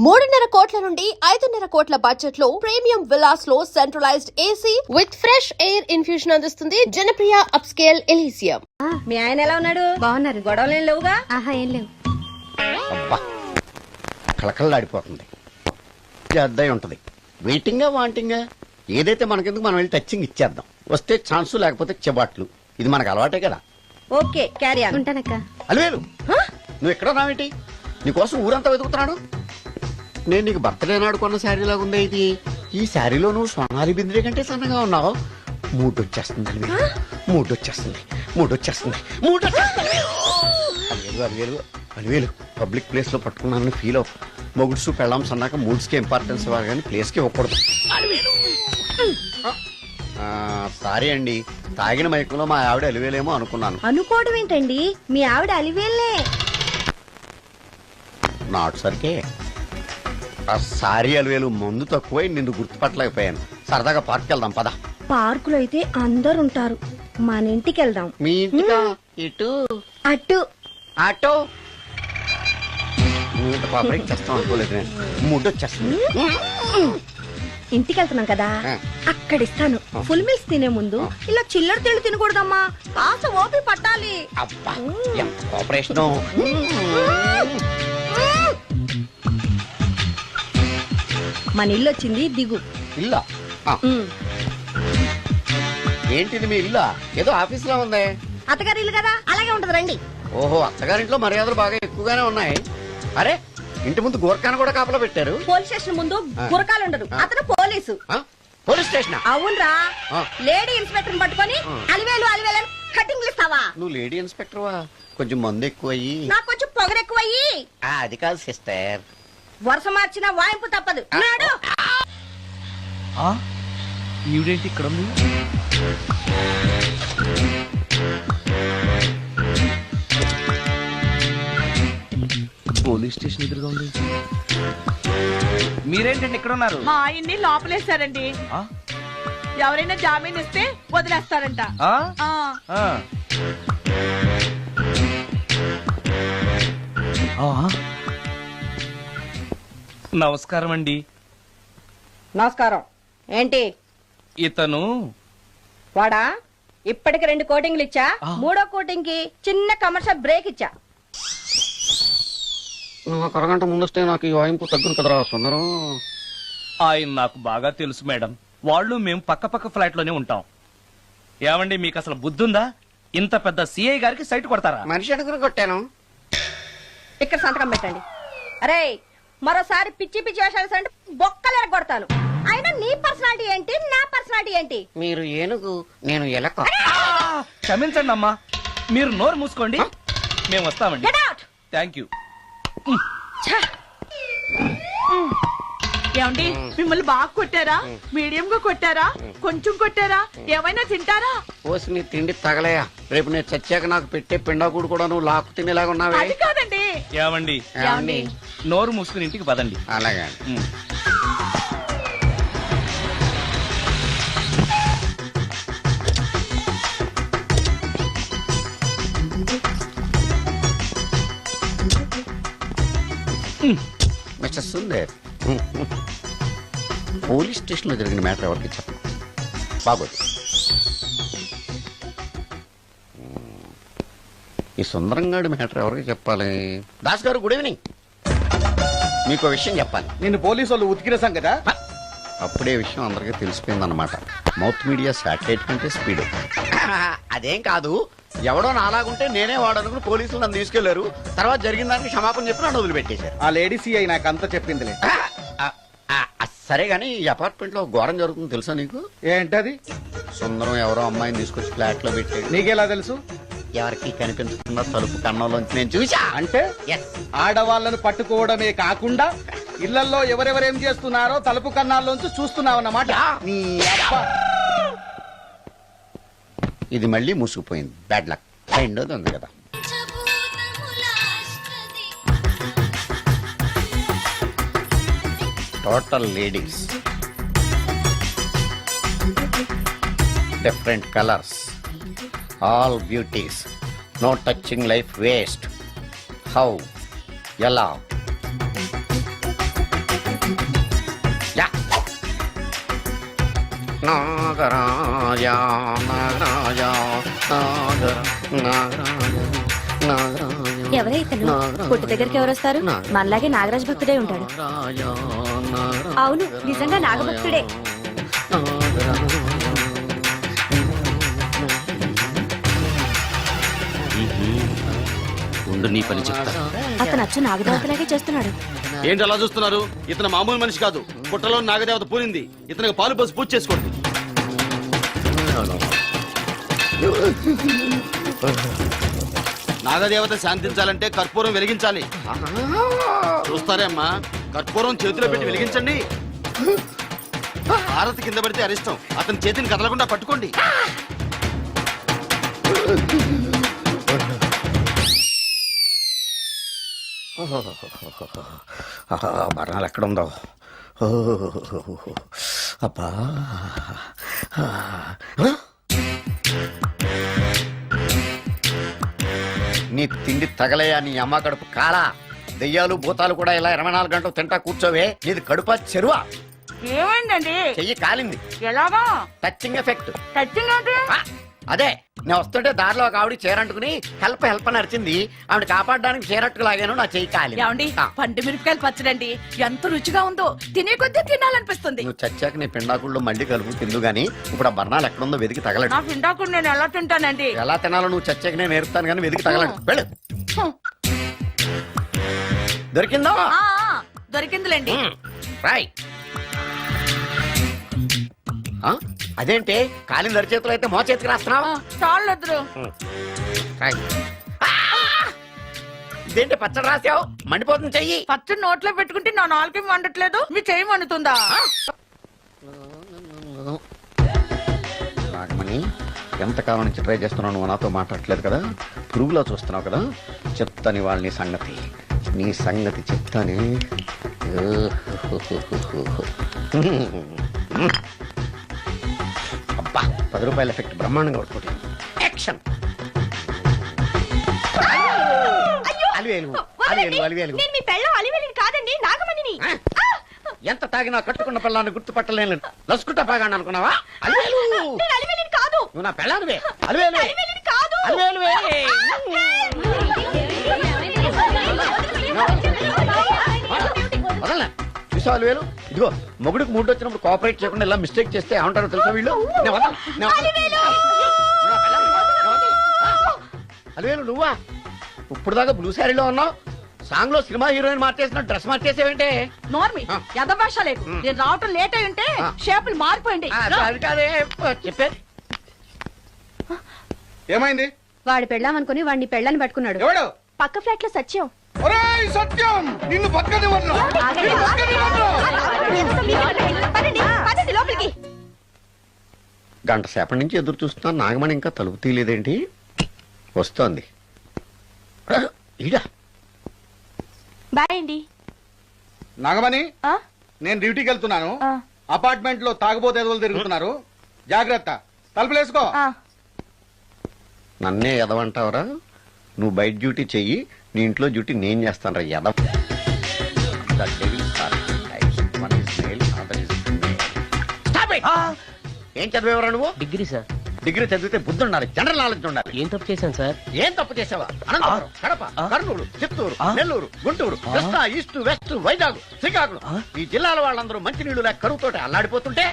3.5 కోట్ల నుండి 5.5 కోట్ల బడ్జెట్ లో ప్రీమియం విల్లాస్ లో centralised AC with fresh air infusion అందిస్తుంది జనప్రియ అప్స్కేల్ ఎలీసియం. మీ ఆయన ఎలా ఉన్నాడు? బాగున్నారు. గొడవలు ఏం లేవుగా? ఆహా, ఏం లేవు. అబ్బా కళకళలాడిపోతుంది. అద్దయి ఉంటది. వెయిటింగా వాంటింగా ఏదైతే మనకెందుకు మనం వెళ్ళి టచ్చింగ్ ఇచ్చేద్దాం. వస్తే ఛాన్సు లేకపోతే చెబాట్లు. ఇది మనకు అలవాటే కదా. Okay carry on. ఉంటానక్క. అలివేలు నువ్వు ఎక్కడ రావేంటి? నీకోసం ఊరంతా వెతుకుతున్నాడు. నేను నీకు బర్త్డే నాడు కొన్న శారీ లాగా ఉంది ఇది. ఈ శారీలో నువ్వు సోనాలి బింద్రే కంటే సన్నగా ఉన్నావు. మూడొచ్చేస్తుంది అలివేలు, మూడొచ్చేస్తుంది, మూడొచ్చేస్తుంది, మూడొచ్చేస్తుంది. అలివేలు అలివేలు పబ్లిక్ ప్లేస్ లో పట్టుకున్నానని ఫీల్ అవ్వ. మొగుడ్సు పెళ్ళాం సన్నాక మూడ్స్ కి ఇంపార్టెన్స్ ఇవ్వాలి కానీ ప్లేస్ కి ఇవ్వకూడదు. సారీ అండి, తాగిన మైకంలో మా ఆవిడ అలివేలేమో అనుకున్నాను. అనుకోవడం ఏంటండి, మీ ఆవిడ అలివేలే. నాటు సరికే సారీ అలివేలు, మందు తక్కువై నిన్ను గుర్తుపట్టలేకపోయాను. సరదాగా పార్క్ వెళ్దాం పద. పార్కులో అయితే అందరు ఉంటారు, మన ఇంటికి వెళ్దాం. మీ ఇంటికా? ఇటు అటు ఆటో పాపకి చేస్తాం అనుకోలేదు నేను. మూడు వచ్చేస్తుంది. ఇంటికి వెళ్తున్నాం కదా, అక్కడ ఇస్తాను. ఫుల్ మీల్స్ తినే ముందు ఇలా చిల్లర తెళ్ళు తినకూడదమ్మా, కాస్త ఓపి పట్టాలి. అబ్బా ఎంత కోఆపరేషన్. మన ఇల్లు వచ్చింది, దిగు. ఇల్లా? ఏంటిది మీ ఇల్లా? ఏదో ఆఫీస్ లో ఉంది. అత్తగారి ఇల్లు కదా, అలాగే ఉంటది, రండి. ఓహో, అత్తగారింట్లో మర్యాదలు బాగా ఎక్కువగానే ఉన్నాయి. అరే ఇంటి ముందు గోర్ఖాను కూడా కాపలా పెట్టారు. పోలీస్ స్టేషన్ ముందు గురకాలు ఉండరు, అతను పోలీసు. Police station? అవునరా, లేడీ ఇన్స్పెక్టర్ పట్టుకొని అలివేలు అలివేలు కటింగ్ ఇస్తావా? నువ్వు లేడీ ఇన్స్పెక్టర్ వా? కొంచెం మందు ఎక్కువయ్యి నాకు కొంచెం పొగరు ఎక్కువయ్యి. అది కాదు సిస్టర్, వరుస మార్చిన వాయింపు తప్పదు. నాడు ఈవిడేంటి ఇక్కడ ఉంది? పోలీస్ స్టేషన్ ఎదురుగా ఉంది. మీరేంటండి ఇక్కడ ఉన్నారు? మా ఆయన్ని లోపలేస్తారండి. ఎవరైనా జామీన్ ఇస్తే వదిలేస్తారంట. నమస్కారం అండి. నమస్కారం. ఏంటి ఇతను? వాడా, ఇప్పటికి 2 కోటింగ్లు ఇచ్చా, 3వ కోటింగ్ కి చిన్న కమర్షియల్ బ్రేక్ ఇచ్చా. నాకు అరగంట ముందొస్తే నాకు ఈ వాయింపు తగ్గును కదరా సుందరం. ఆయన నాకు బాగా తెలుసు మేడం. వాళ్ళు మేము పక్క పక్క ఫ్లాట్ లోనే ఉంటాం. ఏమండి మీకు అసలు బుద్ధుందా? ఇంత పెద్ద సిఐ గారికి సైట్ కొడతారా? మనిషి అడుగురు కొట్టాను. ఇక్కడ సంతకం పెట్టండి. అరే మరోసారి పిచ్చి పిచ్చి వేషాలు అంటే బొక్కలు ఎరగొడతాను. అయినా నీ పర్సనాలిటీ ఏంటి, నా పర్సనాలిటీ ఏంటి? మీరు ఏనుగు, నేను ఎలక. క్షమించండి అమ్మా, మీరు నోరు మూసుకోండి, మేము వస్తామండి. Thank you. ఏమండి, మిమ్మల్ని బాగా కొట్టారా, మీడియం గా కొట్టారా, కొంచెం కొట్టారా, ఏమైనా తింటారా? పోసి నీ తిండి తగలయా. రేపు నేను చచ్చాక నాకు పెట్టే పిండాకుడు కూడా నువ్వు లాక్కు తినేలాగా ఉన్నావే. అది కాదండి. ఏమండి నోరు మూసుకుని ఇంటికి పదండి. అలాగే. మిస్టర్ సుందర్, పోలీస్ స్టేషన్ లో జరిగిన మ్యాటర్ ఎవరికి చెప్పండి. బాగోదు. ఈ సుందరంగాడి మ్యాటర్ ఎవరికి చెప్పాలి? దాస్ గారు, గుడ్ ఈవినింగ్. మీకు విషయం చెప్పాలి. నిన్ను పోలీసు వాళ్ళు ఉతికిరేసాం కదా. అప్పుడే విషయం అందరికీ తెలిసిపోయిందన్నమాట. మౌత్ మీడియా శాటిలైట్ కంటే స్పీడ్. అదేం కాదు, ఎవడో నాలాగుంటే నేనే వాడనుకుని పోలీసులు నన్ను తీసుకెళ్లారు. తర్వాత జరిగిన దానికి క్షమాపణ చెప్పి నన్ను వదిలిపెట్టేశారు. ఆ లేడీ సిఐ నాకు అంతా చెప్పిందిలే. సరే గానీ ఈ అపార్ట్మెంట్ లో ఘోరం జరుగుతుంది తెలుసా నీకు? ఏంటది? సుందరం ఎవరో అమ్మాయిని తీసుకొచ్చి ఫ్లాట్ లో పెట్టాడు. నీకెలా తెలుసు? ఎవరికి కనిపించకుండా తలుపు కన్నంలోంచి నేను చూసా. అంటే ఆడవాళ్లను పట్టుకోవడమే కాకుండా ఇళ్లలో ఎవరెవరేం చేస్తున్నారో తలుపు కన్నాల్లోంచి చూస్తున్నావన్నమాట. నీ అబ్బా. ఇది మళ్ళీ మూసుకుపోయింది. Bad luck. రెండోది ఉంది కదా. Total ladies, different colours, all beauties, no touching life waste. How? ఎలా? యా. నాగరాజ నాగరాజ ఎవరే ఇతను పుట్టు దగ్గరికి ఎవరు వస్తారు మనలాగే నాగరాజ్ భక్తుడే ఉంటాడు అవును నిజంగా నాగభక్తుడే ఉండు నీ పని చెప్తా. అతను అచ్చు నాగదేవతలాగే చేస్తున్నాడు ఏంటి అలా చూస్తున్నారు? ఇతను మామూలు మనిషి కాదు. పుట్టలో నాగదేవత పూరింది. ఇతనికి పాలు పోసి పూజ చేసుకోండి. నాగదేవత శాంతించాలంటే కర్పూరం వెలిగించాలి. చూస్తారే అమ్మా, కర్పూరం చేతిలో పెట్టి వెలిగించండి. హారతి కింద పడితే అరిష్టం. అతని చేతిని కదలకుండా పట్టుకోండి. మరణాలు ఎక్కడుందో అబ్బా. నీ తిండి తగలయా నీ అమ్మ కడుపు కాలా. దెయ్యాలు భూతాలు కూడా ఇలా 24 గంటలు తింటా కూర్చోవే. నీది కడుపా చెరువా? ఏమైందండి? చెయ్యి కాలింది. ఎలాగా? Touching effect. టచింగ్ అంటే అదే నేను వస్తుంటే దారిలో ఒక ఆవిడ చీరంటుకుని హెల్ప్ అని అరిచింది. ఆవిడ కాపాడడానికి చీరట్టుకు లాగాను, నా చెయ్యి కాలి. ఏమండి పండు మిరపకాయలు పచ్చడండి ఎంత రుచిగా ఉందో, తినే కొద్దీ తినాలనిపిస్తుంది. నువ్వు చచ్చాక నీ పిండాకుళ్ళు మళ్ళీ కలుపు తిందు గానీ ఇప్పుడు ఆ బర్ణాలు ఎక్కడుందో వెతికి తగలడు. నా పిండాకుడు నేను ఎలా తింటానండి? ఎలా తినాలో నువ్వు చచ్చాక నేను నేర్పుతాను కానీ వెతికి తగలడు. వెళ్ళు. దొరికిందో? ఆ, దొరికిందిలేండి. రాయ్. అదేంటి కాలిన దరి చేతులు అయితే మో చేతికి రాస్తున్నావు? చాలు వద్దురు. రాయ్. ఇదేంటి పచ్చడి రాసావు? మండిపోతుంది చెయ్యి. పచ్చడి నోట్లో పెట్టుకుంటే నా నాలుగు వండట్లేదు, మీ చెయ్యి వండుతుందా? నాగమణి, ఎంతకాలం నుంచి ట్రై చేస్తున్నావు, నువ్వు నాతో మాట్లాడట్లేదు కదా, పురుగులో చూస్తున్నావు కదా, చెప్తాను వాళ్ళ నీ సంగతి చెప్తానే. అబ్బా 10 రూపాయల ఎఫెక్ట్ బ్రహ్మాండంగా పడుకోండి. యాక్షన్. అలివేలు నేను మీ పెళ్ళం అలివేలిని కాదండి, నాగమణిని. ఎంత తాగినా కట్టుకున్న పిల్లాన్ని గుర్తుపట్టలేను. లసుకుంటా బాగా అనుకున్నావా? అలివేలు నేను అలివేలిని కాదు. నువ్వు నా పెళ్ళానివే. అలివేలు అలివేలిని కాదు. అలివేలువే. వదలనా? చూసావు అలివేలు? ఇదిగో మొగుడికి మూడు వచ్చినప్పుడు కోఆపరేట్ చేయకుండా ఇలా మిస్టేక్ చేస్తే ఏమంటారో తెలుసా వీళ్ళు? అలివేలు నువ్వా? ఇప్పుడు దాకా బ్లూ శారీలో ఉన్నావు, సాంగ్ లో సినిమా హీరోయిన్ మార్చేసిన డ్రెస్ మార్చేసేవేంటే? నోర్మి యథభాష లేదు. నేను రావటం లేట్ అయి ఉంటే షేపులు మారిపోయింది. అది కాదే చెప్పేది. ఏమైంది? వాడు పెళ్ళామనుకుని వాడిని పెళ్ళని పట్టుకున్నాడు. ఎవడు? పక్క ఫ్లాట్ లో సత్యం. ఒరేయ్ సత్యం, నిన్ను బతకనివ్వను. పదండి లోపలికి. గంట సేపటి నుంచి ఎదురు చూస్తున్నాను, నాగమణి ఇంకా తలుపు తీయలేదేంటి? వస్తోంది. ఈడా బాయ్ అండి. నాగమణి, ఆ? నేను డ్యూటీకి వెళ్తున్నాను. ఆ. అపార్ట్మెంట్ లో తాగుబోతు ఎదవలు తిరుగుతున్నారు, జాగ్రత్త. తలుపులేసుకో. నన్నే ఎదవంటావరా? నువ్వు బయట డ్యూటీ చెయ్యి, నీ ఇంట్లో డ్యూటీ నేను చేస్తాను రా ఎదవ. ఏం చదివేవరా నువ్వు? Degree sir. డిగ్రీ చదివితే బుద్ధి ఉండాలి, జనరల్ నాలెడ్జ్ ఉండాలి. ఏం తప్పు చేశాను సార్? ఏం తప్పు చేసావా? అనంతపురం, కడప, కర్నూలు, చిత్తూరు, నెల్లూరు, గుంటూరు, కృష్ణా, ఈస్ట్, వెస్ట్, వైజాగ్, శ్రీకాకుళం, ఈ జిల్లాల వాళ్ళందరూ మంచినీళ్లు లేక కరువుతోటి అల్లాడిపోతుంటే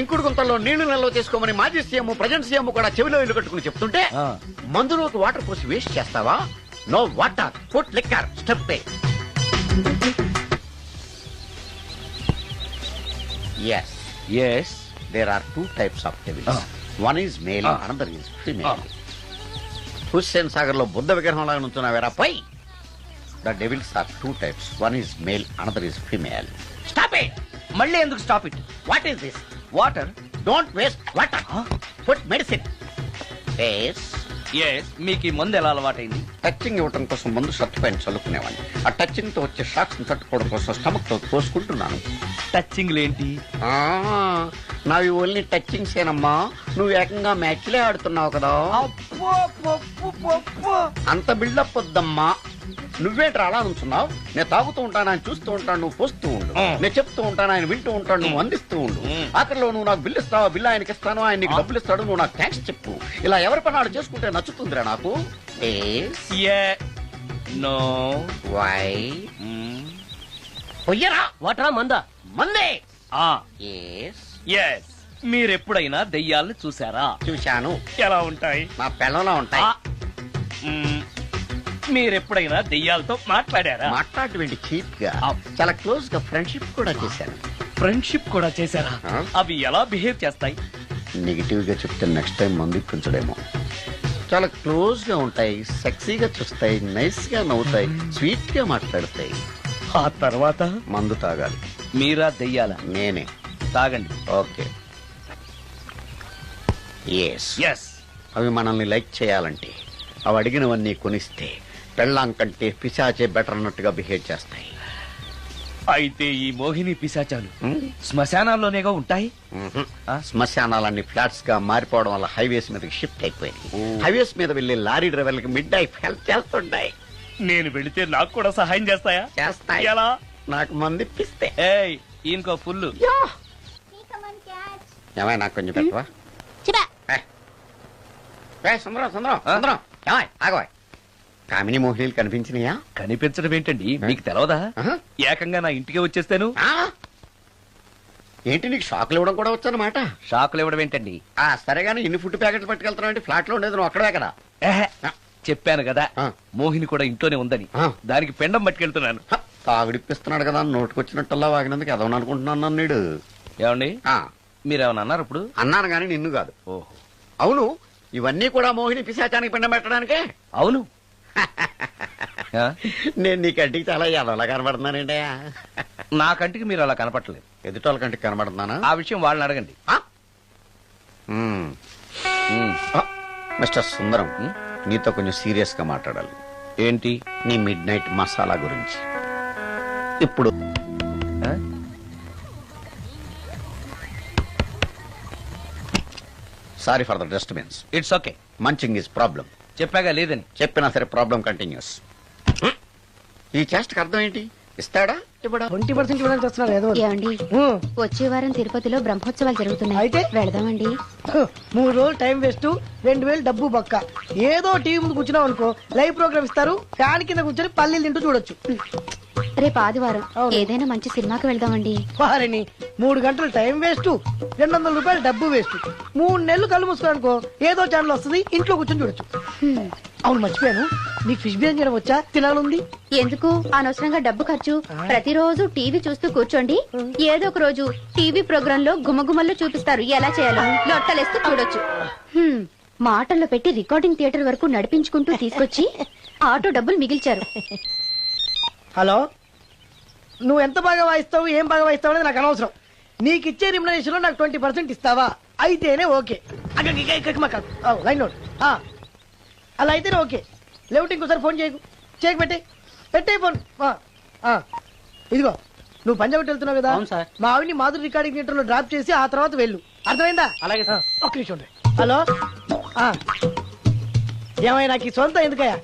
ఇంకుడు గుంతల్లో నీళ్లు నిల్వ చేసుకోమని మాజీ సీఎం, ప్రజెంట్ సీఎం కూడా చెవిలో ఇల్లు కట్టుకుని చెప్తుంటే మందులోకి వాటర్ పోసి వేస్ట్ చేస్తావా? No water, food liquor, step. Yes yes, there are 2 types of devils. One is male, another is female. Hussain Sagar లో బుద్ధ విగ్రహం లాగా నుంచున్నావేరా పై. The devils are 2 types. One is male, another is female. Stop it! మళ్ళీ ఎందుకు stop it? What is this? Water. Don't waste water. Put medicine. Yes. Yes, మీకు ఈ మందు ఎలా అలవాటైంది? టచింగ్ ఇవ్వటం కోసం ముందు షర్ట్ పైన చల్లుకునేవాడిని. ఆ టచింగ్ తో వచ్చే షాక్స్ ని తట్టుకోవడం కోసం స్టమక్ తో పోసుకుంటున్నాను. టచింగ్ లేంటి? నావి ఓన్లీ టచింగ్స్ ఏనమ్మా. నువ్వు ఏకంగా మ్యాచ్లే ఆడుతున్నావు కదా. అంత బిల్డప్ వద్దమ్మా. నువ్వేంట్రా అలా నుంచున్నావు? నేను తాగుతూ ఉంటాను, ఆయన చూస్తూ ఉంటాను, నువ్వు పోస్తూ ఉండు. నేను చెప్తూ ఉంటాను, ఆయన వింటూ ఉంటాడు, నువ్వు అందిస్తూ ఉండు. ఆఖరిలో నువ్వు నాకు బిల్లు ఇస్తావా, బిల్లు ఆయనకి ఇస్తాను, ఆయన నీకు డబ్బులు ఇస్తాడు, నువ్వు నాకు థ్యాంక్స్ చెప్పు. ఇలా ఎవరి పని ఆడు చేసుకుంటే నచ్చుతుందిరా నాకు. నో వై పొయ్యరా వాటరా మందా మందే. ఎస్ మీరెప్పుడైనా దెయ్యాల్ని చూసారా? చూశాను. ఎలా ఉంటాయి? మా పిల్లలా ఉంటాయి. మీరెప్పుడైనా దెయ్యాలతో మాట్లాడారా? మాట్లాడేటువంటి చీప్ గా చాలా క్లోజ్ గా ఫ్రెండ్షిప్ కూడా చేశాను. ఫ్రెండ్షిప్ కూడా చేశారా? అవి ఎలా బిహేవ్ చేస్తాయి? నెగిటివ్ గా చెప్తే నెక్స్ట్ టైం మందు ఇప్పించడేమో. చాలా క్లోజ్ గా ఉంటాయి, సెక్సీగా చూస్తాయి, నైస్ గా నవ్వుతాయి, స్వీట్ గా మాట్లాడతాయి. ఆ తర్వాత మందు తాగాలి. మీరా దెయ్యాల? నేనే. తాగండి. ఓకే. ఎస్. ఎస్. అవి మనల్ని లైక్ చేయాలంటే అవి అడిగినవన్నీ కొనిస్తే పెళ్ళాం కంటే పిశాచే బెటర్ అన్నట్టుగా బిహేవ్ చేస్తాయి. అయితే ఈ మోహిని పిశాచాలు శ్మశానాల్లోనేగా ఉంటాయి? శ్మశానాలన్నీ ఫ్లాట్స్ గా మారిపోవడం వల్ల హైవేస్ మీదకి షిఫ్ట్ అయిపోయింది. హైవేస్ మీద వెళ్లే లారీ డ్రైవర్లకి మిడ్ నైట్ హెల్ప్ చేస్తుంటాయి. నేను వెళితే నాకు కూడా సహాయం చేస్తాయా? చేస్తాయి. ఎలా? నాకు మంది ఇప్పిస్తే. ఏయ్ ఈయనకో ఫుల్. ఏమై నాకు కొంచెం పెట్టవా? సుందరం సుందరం సుందరం ఏమై ఆగవా? కామిని మోహినీలు కనిపించినాయా? కనిపించడం ఏంటండి, మీకు తెలవదా? ఏకంగా నా ఇంటికి వచ్చేస్తాను. ఏంటి నీకు షాకులు ఇవ్వడం కూడా వచ్చానమాట? షాకులు ఇవ్వడం ఏంటండి? సరే గానీ ఇన్ని ఫుడ్ ప్యాకెట్లు పట్టుకెళ్తున్నావు? ఫ్లాట్ లో ఉండేది నువ్వు అక్కడే కదా. చెప్పాను కదా మోహిని కూడా ఇంట్లోనే ఉందని. దానికి పెండం పట్టుకెళ్తున్నాను. తాగుడిప్పిస్తున్నాడు కదా, నోటుకొచ్చినట్టల్లా వాగినందుకు ఎదవని అనుకుంటున్నాను నీడు. ఏమండి మీరేమన్నా అన్నారు ఇప్పుడు? అన్నాను గాని నిన్ను కాదు. ఓహో అవును, ఇవన్నీ కూడా మోహిని పిశాచానికి పిండం పెట్టడానికే. అవును. నేను నీ కంటికి చాలా ఎదవలా కనబడుతున్నానండి. నా కంటికి మీరు అలా కనపడలేదు. ఎదుటోళ్ళ కంటికి కనబడుతున్నానా? ఆ విషయం వాళ్ళని అడగండి. మిస్టర్ సుందరం, నీతో కొంచెం సీరియస్ గా మాట్లాడాలి. ఏంటి? నీ మిడ్ నైట్ మసాలా గురించి. ఇప్పుడు sorry for the disturbance. It's okay. Munching is problem. చెప్పాగా లేదని. చెప్పినా సరే ప్రాబ్లం కంటిన్యూస్. ఈ చేష్టకి అర్థం ఏంటి? ఇస్తాడా ఇవ్వడా? 20% ఇవ్వడానికి వస్తున్నారు ఏదో. ఏమండి వచ్చే వారం తిరుపతిలో బ్రహ్మోత్సవాలు జరుగుతున్నాయి. అయితే వెళదామండి. 3 రోజులు టైం వేస్ట్, 2000 డబ్బు బొక్క. ఏదో టీవీ ముందు కూర్చున్నాం అనుకో, లైవ్ ప్రోగ్రామ్ ఇస్తారు, ఫ్యాన్ కింద కూర్చొని పల్లీలు తింటూ చూడొచ్చు. రేపు ఆదివారం ఏదైనా మంచి సినిమాకి వెళ్దామండి. వారిని 3 గంటలు టైం వేస్ట్, 200 రూపాయలు డబ్బు వేస్ట్. 3 నెలలు కళ్ళు మూసుకోనుకో ఏదో ఛానల్ వస్తుంది, ఇంట్లో కూర్చొని చూడొచ్చు. అవును మర్చిపోయాను, నీకు ఫిష్ బిర్యానీ చేయడం వచ్చా? తినాలుంది. ఎందుకు అనవసరంగా డబ్బు ఖర్చు? ప్రతిరోజు టీవీ చూస్తూ కూర్చోండి, ఏదో ఒక రోజు టీవీ ప్రోగ్రామ్ లో గుమ్మగుమ్మల్లో చూపిస్తారు ఎలా చేయాలో. లొట్టలేస్తూ చూడొచ్చు. మాటల్లో పెట్టి రికార్డింగ్ థియేటర్ వరకు నడిపించుకుంటూ తీసుకొచ్చి ఆటో డబ్బులు మిగిల్చారు. హలో, నువ్వు ఎంత బాగా వాయిస్తావు, ఏం బాగా వాయిస్తావు అనేది నాకు అనవసరం. నీకు ఇచ్చే రిమ్యునరేషన్ లో నాకు 20% ఇస్తావా? అయితేనే ఓకే. Line note. అలా అయితేనే ఓకే. లేవుటి ఇంకోసారి ఫోన్ చేయకు పెట్టే ఫోన్. ఇదిగో నువ్వు పంజాబ్ వెళ్తున్నావు కదా, మా ఆవిని మాధురి రికార్డింగ్ థియేటర్ లో డ్రాప్ చేసి ఆ తర్వాత వెళ్ళు. అర్థమైందా? అలాగే. ఒక్క నిమిషం ఉండు. హలో, ఏమై నాకు ఈ సొంత ఎందుకయ్యా?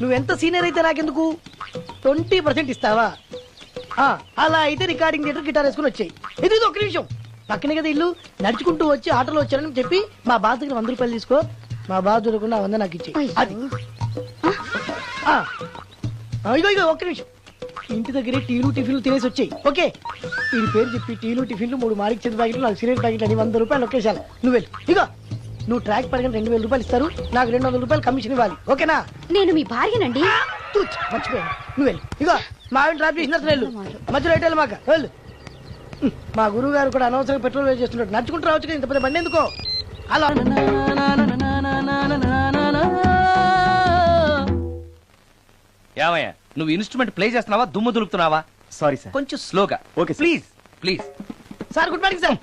నువ్వెంత సీనియర్ అయితే నాకెందుకు? 20% ఇస్తావా? అలా అయితే రికార్డింగ్ థియేటర్ గిటార్ వేసుకుని వచ్చాయి. ఇది ఒక్క నిమిషం, పక్కనే కదా ఇల్లు. నడుచుకుంటూ వచ్చి ఆటోలో వచ్చానని చెప్పి మా బాధ దగ్గర 100 రూపాయలు తీసుకో. మా బాధ దొరకకుండా 100 నాకు ఇచ్చే. అది ఇగో ఒక్క నిమిషం. ఇంటి దగ్గరే టీలు టిఫిన్లు తినేసి వచ్చాయి. ఓకే, వీడి పేరు చెప్పి టీలు టిఫిన్లు 3 మాడికి చెంది ప్యాకెట్లు, 4 సిగరెట్ ప్యాకెట్లు అని 100 రూపాయలు ఒకేసారి. నువ్వు వెళ్ళు. ఇగో నువ్వు ట్రాక్ పడగానే 2000 రూపాయలు ఇస్తారు, నాకు 200 రూపాయలు కమిషన్ ఇవ్వాలి. ఓకేనా? నేను మీ భార్యనండి. మర్చిపోయాను. నువ్వు వెళ్ళు. ఇగో మా ఆవిడ డ్రాప్ చేసిన వెళ్ళు, మధ్యలో ఎటు మాక వెళ్ళు. మా గురువు గారు కూడా అనవసరంగా పెట్రోల్ వేస్ట్ చేస్తున్నాడు. నడుచుకుంటూ రావచ్చు కదా, ఇంత పెద్ద బండి ఎందుకో. అలా ఏమయ్యా నువ్వు ఇన్స్ట్రుమెంట్ ప్లే చేస్తున్నావా, దుమ్ము దులుపుతున్నావా? సారీ సార్, కొంచెం స్లోగా. Okay please please. Sir good morning sir.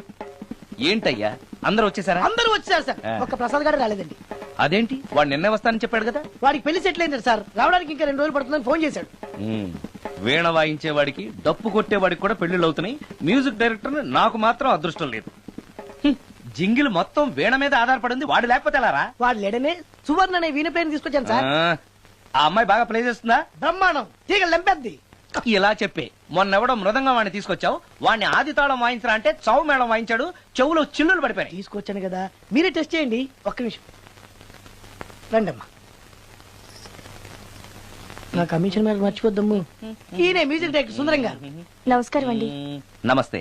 ఏంటయ్యా అందరూ వచ్చేసారా? అందరూ వచ్చారు సార్, ఒక్క ప్రసాద్ గారు రాలేదండి. అదేంటి, వాడు నిన్నే వస్తానని చెప్పాడు కదా. వాడికి పెళ్లి సెటిల్ అయింది సార్, రావడానికి ఇంకా 2 రోజులు పడుతుందని ఫోన్ చేశాడు. వీణ వాయించేవాడికి డప్పు కొట్టేవాడికి కూడా పెళ్లిళ్ళు అవుతున్నాయి. మ్యూజిక్ డైరెక్టర్ నాకు మాత్రం అదృష్టం లేదు. జింగిల్ మొత్తం వీణ మీద ఆధారపడింది, వాడు లేకపోతే ఎలారా? వాడు లేడనే సువర్ణ అనే వీణ పేరుని తీసుకొచ్చాను సార్. ఆ అమ్మాయి బాగా ప్లే చేస్తుందా? బ్రహ్మాండం, తీగ లెంపెద్ది. ఇలా చెప్పి మొన్నెవడో మృదంగం వాడిని తీసుకొచ్చావు, వాడిని ఆది తాళం వాయించరా అంటే చౌ మేళం వాయించాడు, చెవులో చిల్లులు పడిపోయాయి. తీసుకొచ్చాను కదా, మీరే టెస్ట్ చేయండి. ఒక్క నిమిషం రండమ్మా. నా కమిషన్ మీద మర్చిపోద్దమ్ము. ఈయనే మ్యూజిక్ డైరెక్టర్ సుందరం గారు. నమస్కారం అండి. నమస్తే.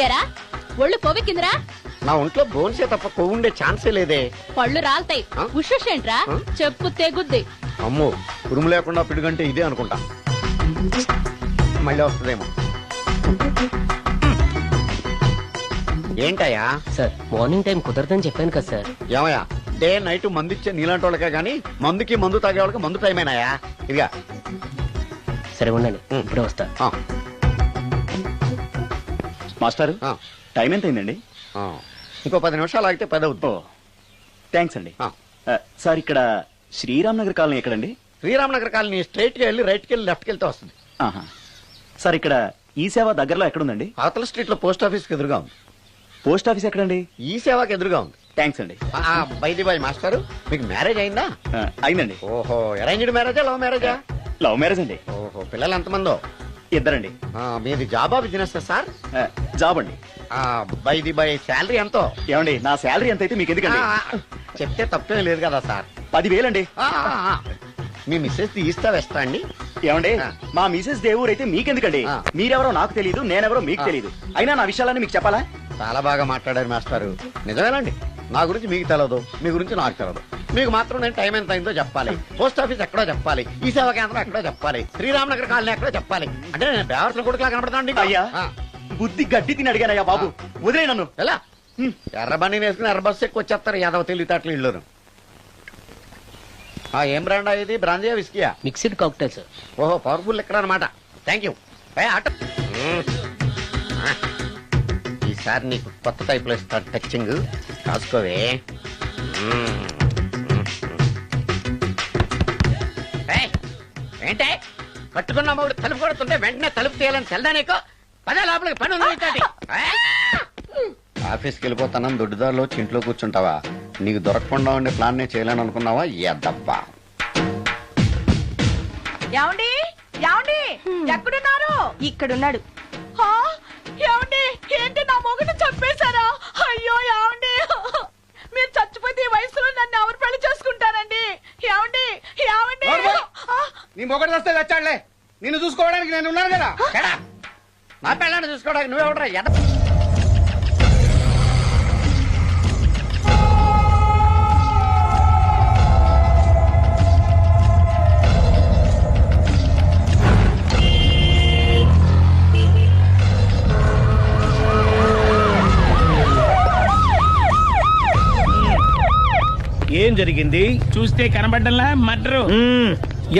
ఎరా ఒళ్ళు కొవ్వెక్కిందిరా? నా ఒంట్లో బోన్సే తప్ప కొవ్వు ఉండే ఛాన్సే లేదే. పళ్ళు రాల్తాయి. ఆ? ఉషేంట్రా? చెప్పు తెగుద్ది. అమ్మో, ఉరుము లేకుండా పిడుగంటే ఇదే అనుకుంటా. మళ్ళీ వస్తుందేమో. ఏంటయ్యా? సార్ మార్నింగ్ టైం కుదరదని చెప్పాను కదా సార్. ఏమయ్యా, డే నైట్ మందు ఇచ్చే నీలాంటి వాళ్ళకే గానీ మందుకి మందు తాగే వాళ్ళకి మందు టైం అయినాయా? ఇదిగా సరే ఉండండి, ఇప్పుడే వస్తా. మాస్టర్ ఆ. టైం ఎంత అయిందండి? ఇంకో 10 నిమిషాలు ఆగితే 10 అవుతుంది. థ్యాంక్స్ అండి. సార్ ఇక్కడ శ్రీరామ్ నగర్ కాలనీ ఎక్కడండి? శ్రీరామ్ నగర్ కాలనీ స్ట్రైట్ గా వెళ్ళి రైట్ కి వెళ్ళి లెఫ్ట్ కి వెళ్తే వస్తుంది. ఆహా. సార్ ఇక్కడ ఈ సేవ దగ్గరలో ఎక్కడుందండి? అవతల స్ట్రీట్ లో పోస్ట్ ఆఫీస్ కి ఎదురుగా ఉంది. పోస్ట్ ఆఫీస్ ఎక్కడండి? ఈ సేవకి ఎదురుగా ఉంది. థ్యాంక్స్ అండి. బైది బాయ్ మాస్టర్, మీకు మ్యారేజ్ అయిందా? అయిందండి. ఓహో, అరేంజ్డ్ మ్యారేజా లవ్ మ్యారేజా? లవ్ మ్యారేజ్ అండి. ఓహో, పిల్లలు ఎంతమందో? ఇద్దరండి. మీది జాబా బిజినెస్ సార్? జాబ్ అండి. బైది బాయ్ శాలరీ ఎంతో? ఏమండి, నా శాలరీ ఎంత అయితే మీకు ఎందుకండి? చెప్తే తప్పేం లేదు కదా సార్. 10,000 అండి. మీ మిస్సెస్ తీస్తా వేస్తా అండి. ఏమండి, ఆ. మా మిసెస్ దేవూర్ అయితే మీకెందుకండి? ఆ. మీరెవరో నాకు తెలియదు, నేనెవరో మీకు తెలియదు. అయినా నా విషయాలని మీకు చెప్పాలా? చాలా బాగా మాట్లాడారు మాస్టారు. నిజమేనండి, నా గురించి మీకు తెలదు, మీ గురించి నాకు తెలదు. మీకు మాత్రం నేను టైం ఎంత అయిందో చెప్పాలి, పోస్ట్ ఆఫీస్ ఎక్కడో చెప్పాలి, ఈ సేవా కేంద్రం ఎక్కడో చెప్పాలి, శ్రీరామ్ నగర్ కాలనీ ఎక్కడో చెప్పాలి. అంటే నేను బేవర్సల కొడుకులా కనపడతాను. అయ్యా, బుద్ధి గడ్డి తిని అడిగానయ్యా బాబు, వదిలే నన్ను. ఎలా ఎర్ర బండి వేసుకుని ఎర్ర బస్సు ఎక్కువ వచ్చేస్తారు యాదవ తెలివితేటలు ఇళ్ళును. ఏం బ్రాండా ఇది? బ్రాంజియా విస్కియా? Mixed cocktail sir. ఓహో, పవర్ఫుల్ ఎక్కడ అనమాట. Thank you. ఈసారి నీకు కొత్త టైప్ లో ఇస్తాడు టచ్చింగ్, కాసుకోవే. ఏంటే కట్టుకున్న మూడు తలుపు కొడుతుంటే వెంటనే తలుపు తీయాలని తెల్దా నీకు? పదే లోపలికి పని ఉంది. ఆఫీస్కి వెళ్ళిపోతానని దొడ్డుదారిలో ఇంట్లో కూర్చుంటావా? నీకు దొరకకుండా ఉండే ప్లాన్ నేను చేయలేను అనుకున్నావా? ఎద్దబ్బా. ఏమండి ఏమండి ఎక్కడున్నారు? ఇక్కడున్నాడు. హా? ఏమండి, ఏంటి నా మొగుడు చంపేశారా? అయ్యో ఏమండి, మీరు చచ్చిపోతే ఈ వయసులో నన్ను ఎవరు పెళ్లి చేసుకుంటారండి? ఏమండి ఏమండి? ఆ, నీ మొగడు వస్తే వచ్చాడులే, నిన్ను చూసుకోవడానికి నేను ఉన్నాను కదా. చెడా. నా పిల్లని చూసుకోవడానికి నువ్వెవడరా? ఏం జరిగింది? చూస్తే కనబడ్డంలా మర్డరు.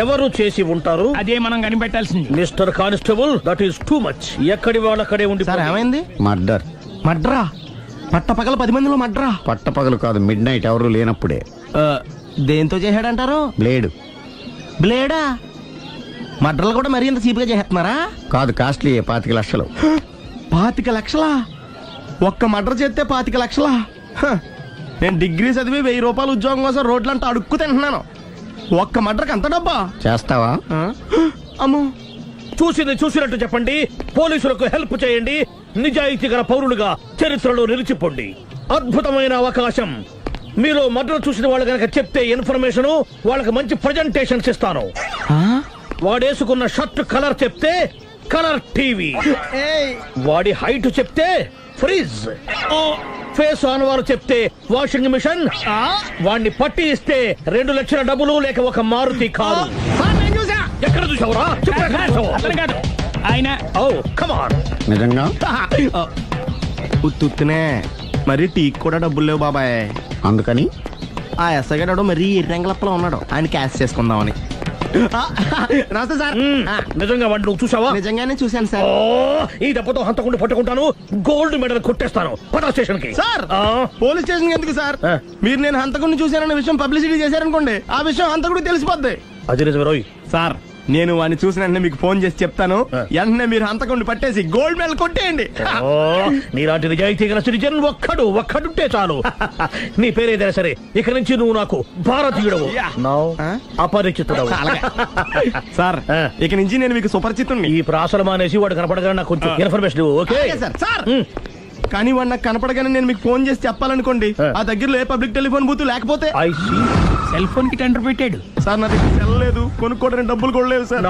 ఎవరు చేసి ఉంటారు? అదే మనం కనిపెట్టాల్సింది. Mister constable, that is too much. ఎక్కడి వాళ్ళక్కడే ఉండి. ఏమైంది? మర్డర్. మడ్రా? పట్టపగల 10 మందిలో మడ్రా? పట్టపగలు కాదు, మిడ్ నైట్ ఎవరు లేనప్పుడే. దేంతో చేశాడంటారు? బ్లేడ్. బ్లేడా? మడ్రలు కూడా మరీ ఇంత చీప్ గా చేస్తున్నారా? కాదు, కాస్ట్లీ 25 లక్షలు. 25 లక్షలా? ఒక్క మడ్ర చేస్తే 25 లక్షలా? నేను డిగ్రీ చదివి 1000 రూపాయలు ఉద్యోగం కోసం రోడ్లంతా అడుక్కు తింటున్నాను. ఒక్క మడ్రకు అంత డబ్బా? చేస్తావా? అమ్మో, చూసింది చూసినట్టు చెప్పండి, పోలీసులకు హెల్ప్ చేయండి, నిజాయితీ గల పౌరులుగా చరిత్రలో నిలిచిపోండి. అద్భుతమైన అవకాశం. మీలో మర్డర్ చూసిన వాళ్ళు గనక చెప్తే ఇన్ఫర్మేషన్, వాళ్ళకి మంచి ప్రజెంటేషన్స్ ఇస్తాను. వాడేసుకున్న షర్ట్ కలర్ చెప్తే కలర్ టీవీ, వాడి హైట్ చెప్తే ఫ్రిజ్, ఫేస్ ఆన్ వారు చెప్తే వాషింగ్ మిషన్, వాడిని పట్టి ఇస్తే 2 లక్షల డబ్బులు లేక ఒక మారుతి కారు. ఎక్కడ చూసావురా? ఆయన నిజంగా ఉత్తునే మరి టీకి కూడా డబ్బులు లేవు బాబాయ్. అందుకని ఆ ఎస్ఐ గారు మరీ ఎర్రంగలప్పలో ఉన్నాడు, ఆయన క్యాష్ చేసుకుందామని. నమస్తే సార్ నిజంగా వాడిని నువ్వు చూసావా? నిజంగానే చూశాను సార్. ఈ దెబ్బతో హంతకుండా పట్టుకుంటాను, గోల్డ్ మెడల్ కొట్టేస్తాను. పద స్టేషన్ కి. సార్ పోలీస్ స్టేషన్ ఎందుకు సార్? మీరు నేను హంతకుడిని చూశానన్న విషయం పబ్లిసిటీ చేశారనుకోండి, ఆ విషయం హంతకుడికి తెలిసిపోద్ది. అది నిజమే రోయ్. సార్ నేను వాడిని చూసిన వెంటనే మీకు ఫోన్ చేసి చెప్తాను, వెంటనే మీరు హంతకుడిని పట్టేసి గోల్డ్ మెడల్ కొట్టేయండి. నీలాంటి నిజాయితీ గల సిటిజన్ ఒక్కడుంటే చాలు. నీ పేరేదైనా సరే, ఇక నుంచి నువ్వు నాకు భారతీయుడవు, అపరిచితుడవు. సార్ ఇక నుంచి నేను మీకు సుపరిచితుడిని. ఈ ప్రాసలు మానేసి వాడు కనపడగా నాకు కొంచెం ఇన్ఫర్మేషన్ ఇవ్వు, ఓకే? సార్ కానీ వాడు నాకు కనపడగానే నేను మీకు ఫోన్ చేసి చెప్పాలనుకోండి, ఆ దగ్గరలో ఏ పబ్లిక్ టెలిఫోన్ బూత్ లేకపోతే సెల్ ఫోన్ కి టెండర్ పెట్టాడు సార్. నా దగ్గర సెల్ లేదు, కొనుక్కోవడానికి డబ్బులు కూడా లేవు సార్.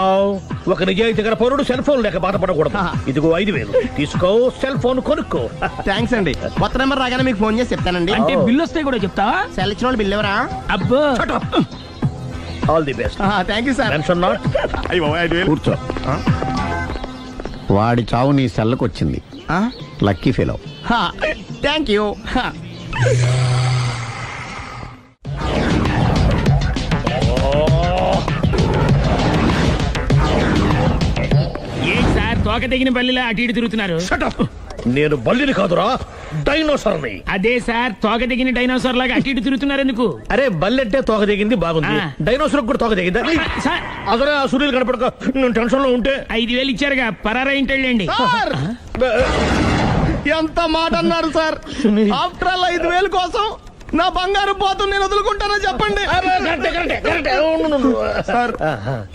ఒక నిజాయితీ గల పౌరుడు సెల్ ఫోన్ లేక బాధపడకూడదు. ఇదిగో 5,000 తీసుకో, సెల్ ఫోన్ కొనుక్కో. థ్యాంక్స్ అండి. కొత్త నెంబర్ రాగానే మీకు ఫోన్ చేసి చెప్తానండి. అంటే బిల్ వస్తే కూడా చెప్తావా? సెల్ ఇచ్చిన వాళ్ళు బిల్ ఎవరా? అబ్బో all the best. Thank you sir. Tension not. కూర్చో. వాడి చావు నీ సెల్లకు వచ్చింది. Lucky fellow. Thank you. ఏంటి సార్ తోక తెగిన బల్లిలా అటు ఇటు తిరుగుతున్నారు? నేను బల్లిని కాదురా, డైనోసార్ని. అదే సార్ తోక తెగిన డైనోసార్ లాగా అటు ఇటు తిరుగుతున్నారు ఎందుకు? అరే బల్లెట్టే తోక దిగింది బాగుంది, డైనోసార్ కూడా తోక దిగిందా? అసలే ఆ సూర్యులు కనపడక నేను టెన్షన్ లో ఉంటే 5,000 ఇచ్చారుగా, పరారా ఇంటండి. ఎంత మాట అన్నారు సార్? ఆఫ్టర్ ఆల్ 5,000 కోసం నా బంగారు పోతుంది నేను వదులుకుంటానని చెప్పండి. సార్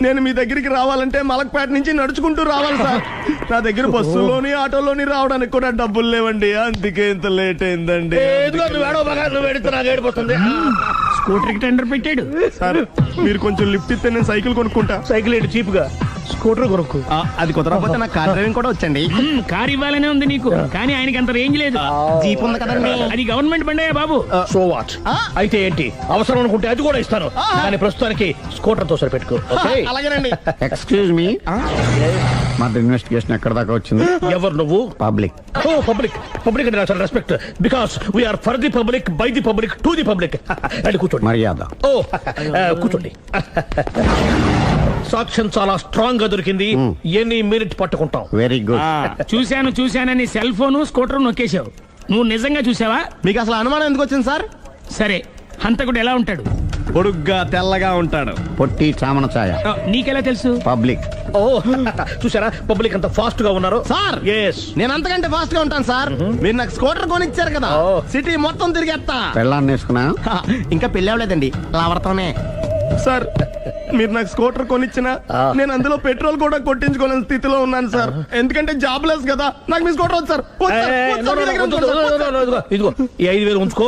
నేను మీ దగ్గరికి రావాలంటే మలక్పేట నుంచి నడుచుకుంటూ రావాలి సార్. నా దగ్గర బస్సులోని ఆటోలోని రావడానికి కూడా డబ్బులు లేవండి, అందుకే ఇంత లేట్ అయిందండి. స్కూటర్ కి టెండర్ పెట్టాడు సార్. మీరు కొంచెం లిఫ్ట్ ఇస్తే నేను సైకిల్ కొనుక్కుంటా. సైకిల్ ఏంటి చీప్ గా, స్కూటర్ కొనుక్కు. అది కుదరకపోతే నాకు కార్ డ్రైవింగ్ కూడా వచ్చండి. కార్ ఇవ్వాలనే ఉంది నీకు, కానీ ఆయనకి అంత రేంజ్ లేదు. జీప్ ఉంది కదండి. అది గవర్నమెంట్ బండే బాబు. So what? అయితే ఏంటి, అవసరం అనుకుంటే అది కూడా ఇస్తాను, కానీ ప్రస్తుతానికి స్కూటర్ తో సరిపెట్టుకో. అలాగేనండి. ఎక్స్క్యూజ్ మీ, మర్డర్ ఇన్వెస్టిగేషన్ ఎక్కడ దాకా వచ్చింది? ఎవరు నువ్వు? పబ్లిక్. ఓ పబ్లిక్. పబ్లిక్ అంటే చాలా respect, because we are for the public, by the public, to the public. అది కూర్చోండి. మర్యాద. ఓ కూర్చోండి. సాక్ష్యం చాలా స్ట్రాంగ్ గా దొరికింది, ఎన్ని మినిట్ పట్టుకుంటాం. Very good. చూశానని సెల్ ఫోన్ స్కూటర్ నొక్కేశావు. నువ్వు నిజంగా చూసావా? మీకు అసలు అనుమానం ఎందుకు వచ్చింది సార్? సరే హంతకుడు ఎలా ఉంటాడు? పొడుగ్గా తెల్లగా ఉంటాడు. పొట్టి చామన ఛాయ. నీకెలా తెలుసు? పబ్లిక్. ఓ చూసారా పబ్లిక్ అంత ఫాస్ట్ గా ఉన్నారు సార్. నేను అంతకంటే ఫాస్ట్ గా ఉంటాను సార్. మీరు నాకు స్కూటర్ కొనిచ్చారు కదా, సిటీ మొత్తం తిరిగేస్తా. పెళ్ళాన్ని వేసుకున్నా? ఇంకా పెళ్లి అవ్వలేదండి, లావర్తోనే. సార్ మీరు నాకు స్కూటర్ కొనిచ్చిన నేను అందులో పెట్రోల్ కూడా కొట్టించుకోలేని స్థితిలో ఉన్నాను సార్. ఎందుకంటే జాబ్ లెస్ కదా, నాకు మీ స్కూటర్ వద్దు సార్. ఇదిగో ఈ 5,000 ఉంచుకో,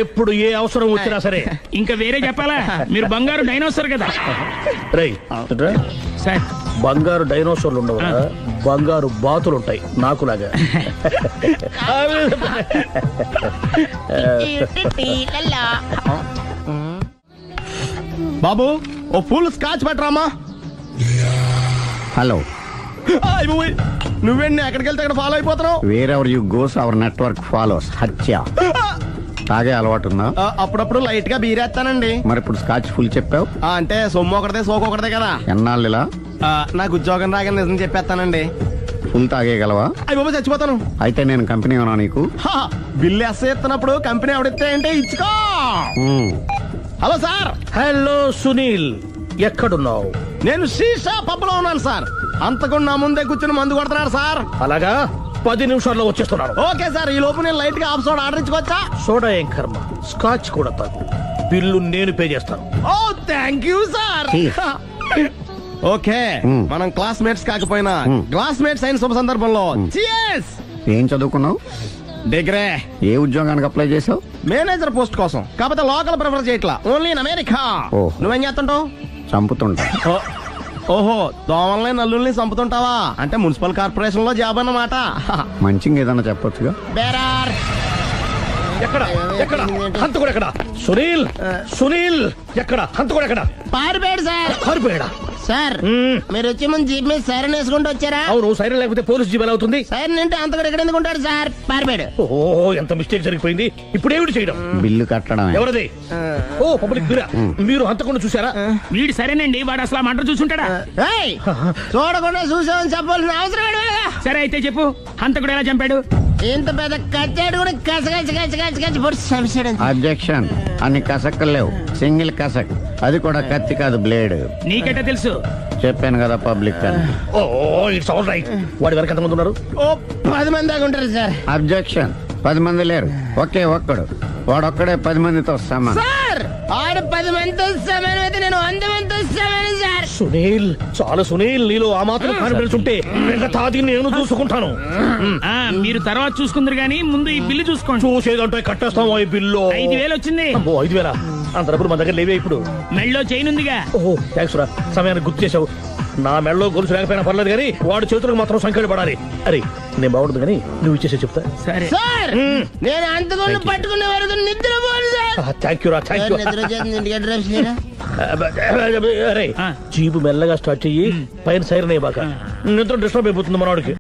ఎప్పుడు ఏ అవసరం వచ్చినా సరే. ఇంకా వేరే చెప్పాలా? మీరు బంగారు డైనోసార్ కదా. రై సార్ బంగారు డైనోసార్లు ఉండవు, బంగారు బాతులు ఉంటాయి నాకులాగా. బాబు ఓ ఫుల్ స్కాచ్ పెట్టరామా. హలో. నువ్వేండి ఎక్కడికి వెళ్తే అక్కడ ఫాలో అయిపోతున్నావు? Wherever you goes our network follows. హత్య. తాగే అలవాటు ఉందా? అప్పుడప్పుడు లైట్ గా బీరేస్తానండి. మరి ఇప్పుడు స్కాచ్ ఫుల్ చెప్పావు అంటే సొమ్ము ఒకటిదే సోకు ఒకటిదే కదా. ఎన్నాళ్ళు ఇలా? నాకు ఉద్యోగం రాగానే నిజం చెప్పేస్తానండి. ఫుల్ తాగేయగలవా? అయ్యి బాబు చచ్చిపోతాను. అయితే నేను కంపెనీ ఉన్నా నీకు? బిల్లు ఎస్ఐ ఎత్తినప్పుడు కంపెనీ ఎవడితే అంటే ఇచ్చుకో. Hello sir. హలో సునీల్, ఎక్కడున్నావు? నేను శీషా పబ్ లో ఉన్నాను సార్. అంతకుండా నా ముందే కూర్చుని మందు కొడుతున్నాడు సార్. అలాగా, 10 నిమిషాల్లో వచ్చేస్తున్నాను. Okay sir. ఈ లోపు నేను లైట్ గా హాఫ్ సోడా ఆర్డర్ ఇచ్చుకోవచ్చా? సోడా ఏం కర్మ, స్కాచ్ కూడా తాగు, బిల్లు నేను పే చేస్తాను. ఓ థ్యాంక్ యూ సార్. ఓకే మనం క్లాస్మేట్స్ కాకపోయినా క్లాస్మేట్స్ అయిన శుభ సందర్భంలో cheers. ఏం చదువుకున్నావు? డిగ్రీ. ఏ ఉద్యోగానికి అప్లై చేసావు? మేనేజర్ పోస్ట్ కోసం. కాకపోతే లోకల్ ప్రిఫర్ చేయట్లా, ఓన్లీ ఇన్ అమెరికా. నువ్వేం చేస్తుంటావు? చంపుతుంటా. ఓహో, దోమల్ని నల్లుల్ని చంపుతుంటావా? అంటే మున్సిపల్ కార్పొరేషన్ లో జాబ్ అన్నమాట. మంచిగా ఏదన్నా చెప్పొచ్చుగా. బేరార్. ఎక్కడ ఎక్కడ హంతకుడు ఎక్కడ? సునీల్, సునీల్ ఎక్కడ? హంతకుడు ఎక్కడ? పారిపోయాడు సార్. పారిపోయాడా? సార్ మీరు వచ్చే ముందు జీప్ మీద సైరన్ వేసుకుంటూ వచ్చారా? అవును, సైరన్ లేకపోతే పోలీస్ జీవన్ అవుతుంది. సైరన్ అంటే అంతకుడు ఎక్కడ ఎందుకు ఉంటాడు సార్? పారిపోయాడు. ఓ ఎంత మిస్టేక్ జరిగిపోయింది. ఇప్పుడు ఏమిటి చేయడం? బిల్లు కట్టడం. ఎవరది? ఓ పబ్లిక్ మీరా? మీరు హంతకుండా చూసారా? వీడు సరేనండి, వాడు అసలు ఆ మంట చూసుంటాడా? ఏయ్, చూడకుండా చూసామని చెప్పాల్సిన అవసరం ఏంటి? సరే అయితే చెప్పు, హంతకుడు ఎలా చంపాడు? ఇంత పెద్ద కచ్చాడు కూడా కచ్చ పొడి సమస్య. అబ్జెక్షన్. అన్ని కసక్కలు లేవు, సింగిల్ కసక్, అది కూడా కత్తి కాదు బ్లేడ్. నీకెట్టా తెలుసు? చెప్పాను కదా పబ్లిక్ అని. Oh it's all right. వాడి వరకు ఎంతమంది ఉన్నారు? ఓ 10 మంది దాకా ఉంటారు సార్. అబ్జెక్షన్. 10 మంది లేరు, ఒకే ఒక్కడు. వాడొక్కడే 10 మందితో సమానం. సార్ ఆడు 10 మందితో సమానం అయితే నేను 100 మందితో సమానం సార్. సునీల్, చాలా సునీల్, నీలో ఆ మాత్రం కాన్ఫిడెన్స్ ఉంటే మిగతాది నేను చూసుకుంటాను. ఆ, మీరు తర్వాత చూసుకుందరు గానీ ముందు ఈ బిల్లు చూసుకోండి. చూసేదంటే కట్టేస్తాం ఈ బిల్లు. 5,000 వచ్చింది. 5,000 అంత డబ్బులు మన దగ్గర లేవే ఇప్పుడు. మెళ్ళో చైన్ ఉందిగా. ఓహో థ్యాంక్స్ రా, సమయానికి గుర్తు చేసావు. నా మెడలో గొలుసు లేకపోయినా పర్లేదు కానీ వాడి చేతులకు మాత్రం సంఖ్యలు పడాలి. అరే నేను బాగుంటుంది కానీ నువ్వు ఇచ్చేసే చెప్తా. సరే సార్ నేను అంతకుండా పట్టుకునే వరకు నిద్రపోను సార్. థ్యాంక్ యూ రా, థ్యాంక్ యూ. నిద్ర చేస్తుంది ఇంటికి అడ్రస్ లేదా? అరే జీపు మెల్లగా స్టార్ట్ చెయ్యి, పైన సైరన్ అయ్యి బాగా నిద్ర డిస్టర్బ్ అయిపోతుంది మనవాడికి.